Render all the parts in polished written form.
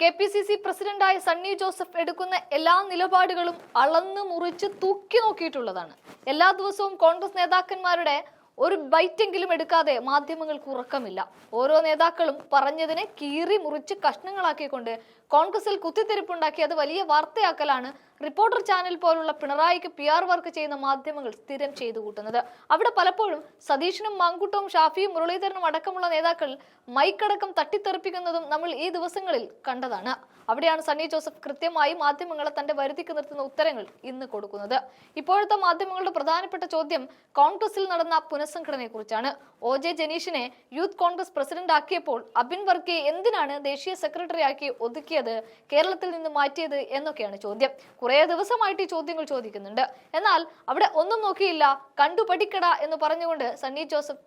KPCC പ്രസിഡന്റായ സണ്ണി ജോസഫ് എടുക്കുന്ന എല്ലാ നിലപാടുകളും അളന്നു മുറിച്ച് തൂക്കി നോക്കിയിട്ടുള്ളതാണ്. എല്ലാ ദിവസവും കോൺഗ്രസ് നേതാക്കന്മാരുടെ ഒരു ബൈറ്റെങ്കിലും എടുക്കാതെ മാധ്യമങ്ങൾക്ക് ഉറക്കമില്ല. ഓരോ നേതാക്കളും പറഞ്ഞതിനെ കീറി മുറിച്ച് കഷ്ണങ്ങളാക്കിക്കൊണ്ട് കോൺഗ്രസിൽ കുത്തിത്തിരിപ്പുണ്ടാക്കി അത് വലിയ വാർത്തയാക്കലാണ് റിപ്പോർട്ടർ ചാനൽ പോലുള്ള പിണറായിക്ക് PR വർക്ക് ചെയ്യുന്ന മാധ്യമങ്ങൾ സ്ഥിരം ചെയ്തു കൂട്ടുന്നത്. അവിടെ പലപ്പോഴും സതീശനും മാങ്കൂട്ടവും ഷാഫിയും മുരളീധരനും അടക്കമുള്ള നേതാക്കൾ മൈക്കടക്കം തട്ടിത്തെറിപ്പിക്കുന്നതും നമ്മൾ ഈ ദിവസങ്ങളിൽ കണ്ടതാണ്. അവിടെയാണ് സണ്ണി ജോസഫ് കൃത്യമായി മാധ്യമങ്ങളെ തന്റെ വരുതിക്ക് നിർത്തുന്ന ഉത്തരങ്ങൾ ഇന്ന് കൊടുക്കുന്നത്. ഇപ്പോഴത്തെ മാധ്യമങ്ങളുടെ പ്രധാനപ്പെട്ട ചോദ്യം കോൺഗ്രസിൽ നടന്ന പുനഃസംഘടനയെ കുറിച്ചാണ്. OJ ജനീഷിനെ യൂത്ത് കോൺഗ്രസ് പ്രസിഡന്റ് ആക്കിയപ്പോൾ അബിൻ വർക്കിയെ എന്തിനാണ് ദേശീയ സെക്രട്ടറി ആക്കി ഒതുക്കിയത്, കേരളത്തിൽ നിന്ന് മാറ്റിയത് എന്നൊക്കെയാണ് ചോദ്യം. കുറേ ദിവസമായിട്ട് ഈ ചോദ്യങ്ങൾ ചോദിക്കുന്നുണ്ട്. എന്നാൽ അവിടെ ഒന്നും നോക്കിയില്ല, കണ്ടു പഠിക്കട എന്ന് പറഞ്ഞുകൊണ്ട് സണ്ണി ജോസഫ്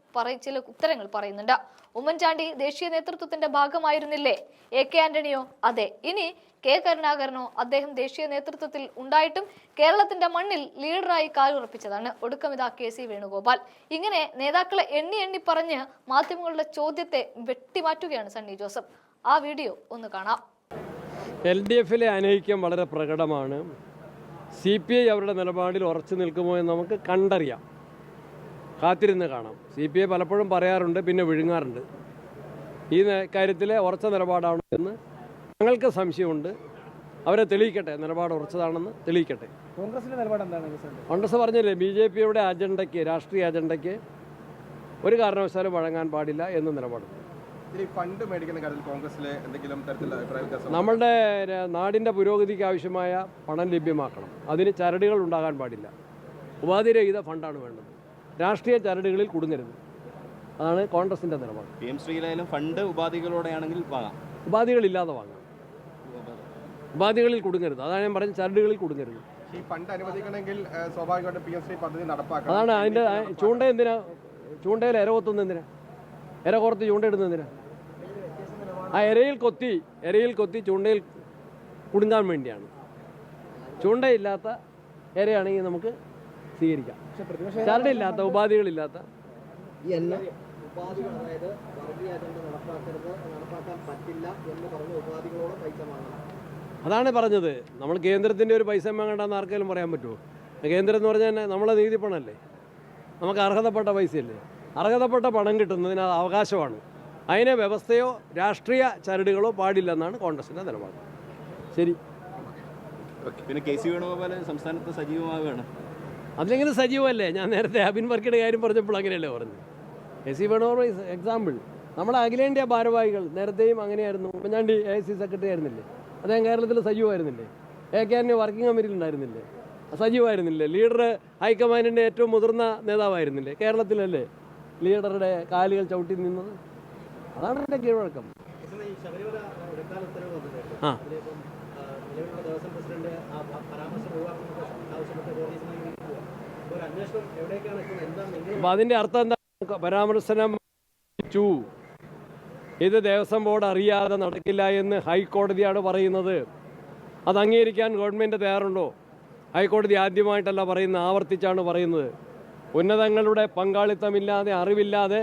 ചില ഉത്തരങ്ങൾ പറയുന്നുണ്ട്. ഉമ്മൻചാണ്ടി ദേശീയ നേതൃത്വത്തിന്റെ ഭാഗമായിരുന്നില്ലേ? AK Antonio? അതെ. ഇനി K കരുണാകരനോ? അദ്ദേഹം ദേശീയ നേതൃത്വത്തിൽ ഉണ്ടായിട്ടും കേരളത്തിന്റെ മണ്ണിൽ ലീഡറായി കാലുറപ്പിച്ചതാണ്. ഒടുക്കം ഇതാ KC വേണുഗോപാൽ. ഇങ്ങനെ നേതാക്കളെ എണ്ണി എണ്ണി പറഞ്ഞ് മാധ്യമങ്ങളുടെ ചോദ്യത്തെ വെട്ടിമാറ്റുകയാണ് സണ്ണി ജോസഫ്. ആ വീഡിയോ ഒന്ന് കാണാം. LDFിലെ അനൈക്യം വളരെ പ്രകടമാണ്. CPI അവരുടെ നിലപാടിൽ ഉറച്ചു നിൽക്കുമോ എന്ന് നമുക്ക് കണ്ടറിയാം, കാത്തിരുന്ന് കാണാം. CPI പലപ്പോഴും പറയാറുണ്ട്, പിന്നെ വിഴുങ്ങാറുണ്ട്. ഈ കാര്യത്തിലെ ഉറച്ച നിലപാടാണോ എന്ന് ഞങ്ങൾക്ക് സംശയമുണ്ട്. അവരെ തെളിയിക്കട്ടെ, നിലപാട് ഉറച്ചതാണെന്ന് തെളിയിക്കട്ടെ. കോൺഗ്രസിന്റെ നിലപാട് എന്താണ്? കോൺഗ്രസ് പറഞ്ഞില്ലേ, BJPയുടെ അജണ്ടയ്ക്ക്, രാഷ്ട്രീയ അജണ്ടയ്ക്ക് ഒരു കാരണവശാലും വഴങ്ങാൻ പാടില്ല എന്ന നിലപാടുണ്ട്. ഫണ്ട് മേടിക്കുന്ന കാര്യത്തിൽ കോൺഗ്രസിലെ എന്തെങ്കിലും തരത്തിലുള്ള അഭിപ്രായ വ്യത്യാസം? നമ്മളുടെ നാടിൻ്റെ പുരോഗതിക്ക് ആവശ്യമായ പണം ലഭ്യമാക്കണം. അതിന് ചരടുകൾ ഉണ്ടാകാൻ പാടില്ല. ഉപാധിരഹിത ഫണ്ടാണ് വേണ്ടത്. രാഷ്ട്രീയ ചരടുകളിൽ കുടുങ്ങരുത്. അതാണ് കോൺഗ്രസിൻ്റെ നിലപാട്. PM ശ്രീലായാലും ഫണ്ട് ഉപാധികളോടെയാണെങ്കിൽ വാങ്ങാം, ഉപാധികളില്ലാതെ വാങ്ങാം. ഉപാധികളിൽ കുടുങ്ങരുത്. അതാണ് ഞാൻ പറഞ്ഞ, ചരടുകളിൽ കുടുങ്ങരുത്. ഈ ഫണ്ട് അനുവദിക്കണമെങ്കിൽ സ്വാഭാവികമായിട്ട് PM ശ്രീ പദ്ധതി നടപ്പാക്കണം. അതാണ് അതിൻ്റെ ചൂണ്ട. എന്തിനാ ചൂണ്ടയിൽ ഇര കൊത്തുന്നത്? എന്തിനാ ഇര കോർത്ത് ചൂണ്ടയിടുന്നത്? എന്തിനാ? ആ ഇരയിൽ കൊത്തി ചൂണ്ടയിൽ കുടുങ്ങാൻ വേണ്ടിയാണ്. ചൂണ്ടയില്ലാത്ത ഇരയാണെങ്കിൽ നമുക്ക് സ്വീകരിക്കാം. ചരടില്ലാത്ത, ഉപാധികളില്ലാത്ത അതാണ് പറഞ്ഞത്. നമ്മൾ കേന്ദ്രത്തിൻ്റെ ഒരു പൈസ വാങ്ങണ്ടെന്ന് ആർക്കെങ്കിലും പറയാൻ പറ്റുമോ? കേന്ദ്രം എന്ന് പറഞ്ഞാൽ നമ്മളെ നീതി പണമല്ലേ, നമുക്ക് അർഹതപ്പെട്ട പൈസയല്ലേ. അർഹതപ്പെട്ട പണം കിട്ടുന്നതിന് അത് അവകാശമാണ്. അതിനെ വ്യവസ്ഥയോ രാഷ്ട്രീയ ചരടുകളോ പാടില്ലെന്നാണ് കോൺഗ്രസിൻ്റെ നിലപാട്. ശരി. പിന്നെ KC വേണുഗോപാൽ സംസ്ഥാനത്ത് സജീവമാവുകയാണ്. അതിലെങ്കിലും സജീവമല്ലേ? ഞാൻ നേരത്തെ അബിൻ വർക്കിയുടെ കാര്യം പറഞ്ഞപ്പോൾ അങ്ങനെയല്ലേ പറഞ്ഞു. KC Venugopal example. നമ്മുടെ അഖിലേന്ത്യാ ഭാരവാഹികൾ നേരത്തെയും അങ്ങനെയായിരുന്നു. ഉമ്മൻചാണ്ടി AIC സെക്രട്ടറി ആയിരുന്നില്ലേ? അദ്ദേഹം കേരളത്തിൽ സജീവമായിരുന്നില്ലേ? AK ആന്റണി വർക്കിംഗ് കമ്മിറ്റിയിൽ ഉണ്ടായിരുന്നില്ലേ? സജീവമായിരുന്നില്ലേ? ലീഡർ ഹൈക്കമാൻഡിൻ്റെ ഏറ്റവും മുതിർന്ന നേതാവായിരുന്നില്ലേ? കേരളത്തിലല്ലേ ലീഡറുടെ കാലുകൾ ചവിട്ടി നിന്നത്? അതാണ് എൻ്റെ കീഴ്വഴക്കം. ആ അപ്പം അതിൻ്റെ അർത്ഥം എന്താ? പരാമർശനം ഇത് ദേവസ്വം ബോർഡ് അറിയാതെ നടക്കില്ല എന്ന് ഹൈക്കോടതിയാണ് പറയുന്നത്. അത് അംഗീകരിക്കാൻ ഗവൺമെൻറ് തയ്യാറുണ്ടോ? ഹൈക്കോടതി ആദ്യമായിട്ടല്ല പറയുന്നത്, ആവർത്തിച്ചാണ് പറയുന്നത്. ഉന്നതങ്ങളുടെ പങ്കാളിത്തമില്ലാതെ, അറിവില്ലാതെ,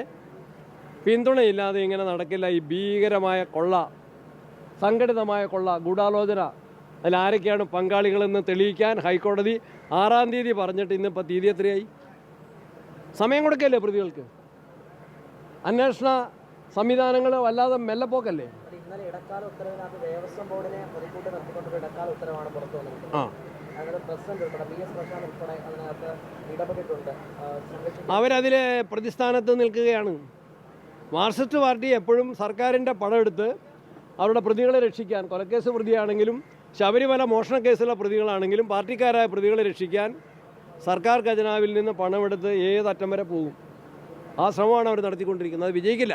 പിന്തുണയില്ലാതെ ഇങ്ങനെ നടക്കില്ല. ഈ ഭീകരമായ കൊള്ള, സംഘടിതമായ കൊള്ള, ഗൂഢാലോചന, അതിലാരൊക്കെയാണ് പങ്കാളികളെന്ന് തെളിയിക്കാൻ ഹൈക്കോടതി 6-ാം തീയതി പറഞ്ഞിട്ട് ഇന്നിപ്പോൾ തീയതി എത്രയായി? സമയം കൊടുക്കല്ലേ പ്രതികൾക്ക്? അന്വേഷണ സംവിധാനങ്ങൾ വല്ലാതെ മെല്ലപ്പോക്കല്ലേ? അവരതിലെ പ്രതിസ്ഥാനത്ത് നിൽക്കുകയാണ്. മാർക്സിസ്റ്റ് പാർട്ടി എപ്പോഴും സർക്കാരിൻ്റെ പണമെടുത്ത് അവരുടെ പ്രതികളെ രക്ഷിക്കാൻ, കൊലക്കേസ് പ്രതിയാണെങ്കിലും ശബരിമല മോഷണ കേസിലെ പ്രതികളാണെങ്കിലും പാർട്ടിക്കാരായ പ്രതികളെ രക്ഷിക്കാൻ സർക്കാർ ഖജനാവിൽ നിന്ന് പണമെടുത്ത് ഏതറ്റം വരെ പോകും. ആ ശ്രമമാണ് അവർ നടത്തിക്കൊണ്ടിരിക്കുന്നത്. അത് വിജയിക്കില്ല.